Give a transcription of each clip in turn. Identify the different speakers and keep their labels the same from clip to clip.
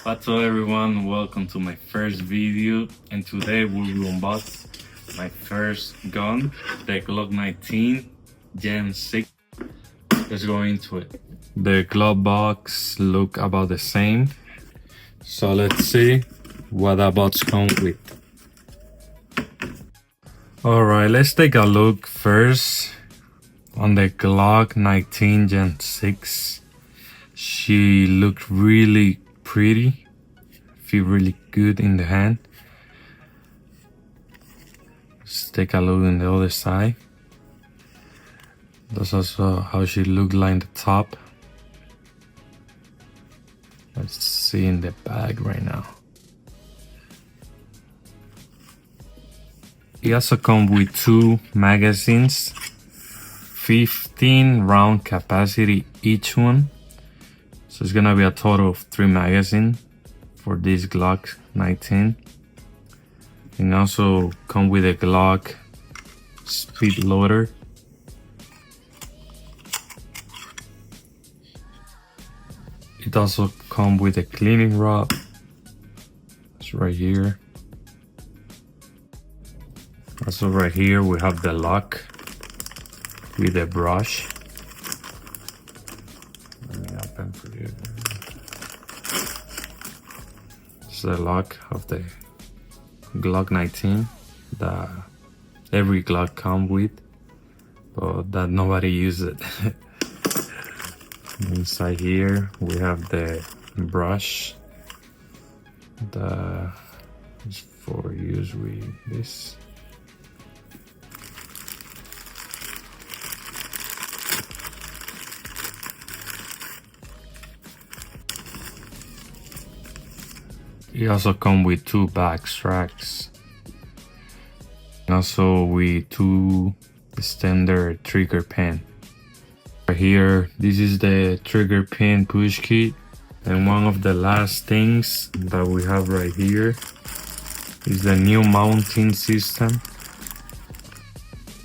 Speaker 1: What's up everyone, welcome to my first video, and today we will unbox my first gun, the Glock 19 Gen 6. Let's go into it. The glove box look about the same, so let's see what that box comes with. Alright, let's take a look first on the Glock 19 Gen 6. She looked really pretty, feel really good in the hand. Let's take a look on the other side. That's also how she looked like in the top. Let's see in the bag right now. It also comes with 2 magazines, 15 round capacity each one. So it's gonna be a total of 3 magazines for this Glock 19. And also come with a Glock speed loader. It also comes with a cleaning rod. It's right here. Also right here we have the lock with a brush. It's the lock of the Glock 19 that every Glock comes with, but that nobody uses it. Inside here we have the brush that is for use with this. It also comes with 2 back straps, and also with 2 standard trigger pin. Right here, this is the trigger pin push kit, and one of the last things that we have right here is the new mounting system.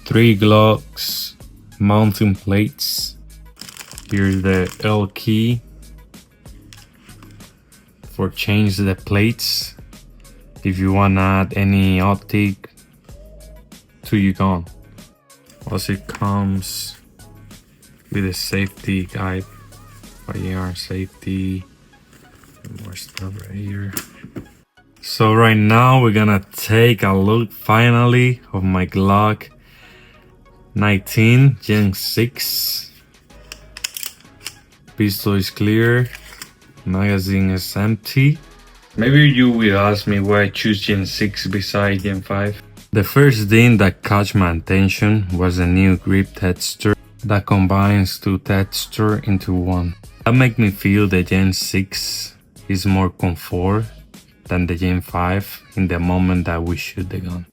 Speaker 1: 3 Glocks mounting plates. Here's the L key for change the plates if you want to add any optic to your gun. Also it comes with a safety guide, firearm safety, and more stuff right here. So right now we're gonna take a look finally of my Glock 19 Gen 6. Pistol is clear, magazine is empty. Maybe you will ask me why I choose Gen 6 beside Gen 5. The first thing that caught my attention was a new grip texture that combines 2 textures into one. That makes me feel the Gen 6 is more comfort than the Gen 5 in the moment that we shoot the gun.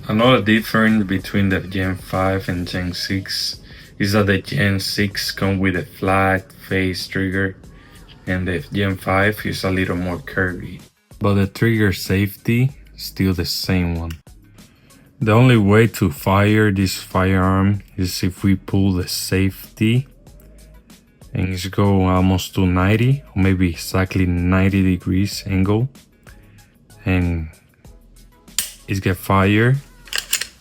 Speaker 1: Another difference between the Gen 5 and Gen 6 is that the Gen 6 comes with a flat face trigger, and the Gen 5 is a little more curvy. But the trigger safety is still the same one. The only way to fire this firearm is if we pull the safety and it's go almost to 90 or maybe exactly 90 degrees angle, and it's get fired.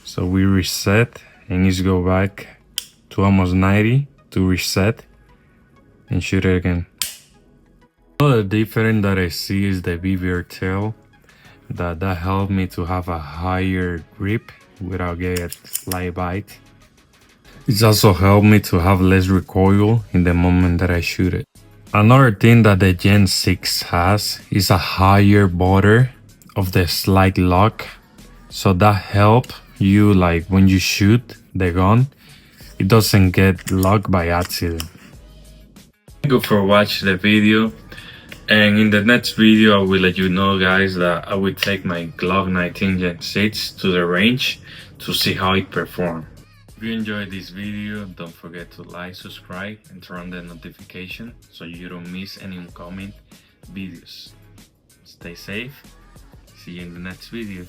Speaker 1: So we reset and it's go back to almost 90 to reset and shoot it again. Another difference that I see is the beaver tail. That helped me to have a higher grip without getting slight bite. It's also helped me to have less recoil in the moment that I shoot it. Another thing that the Gen 6 has is a higher border of the slide lock, so that helps you, like when you shoot the gun, it doesn't get locked by accident. Thank you for watching the video. And in the next video, I will let you know, guys, that I will take my Glock 19 Gen 6 to the range to see how it performs. If you enjoyed this video, don't forget to like, subscribe, and turn on the notification so you don't miss any upcoming videos. Stay safe. See you in the next video.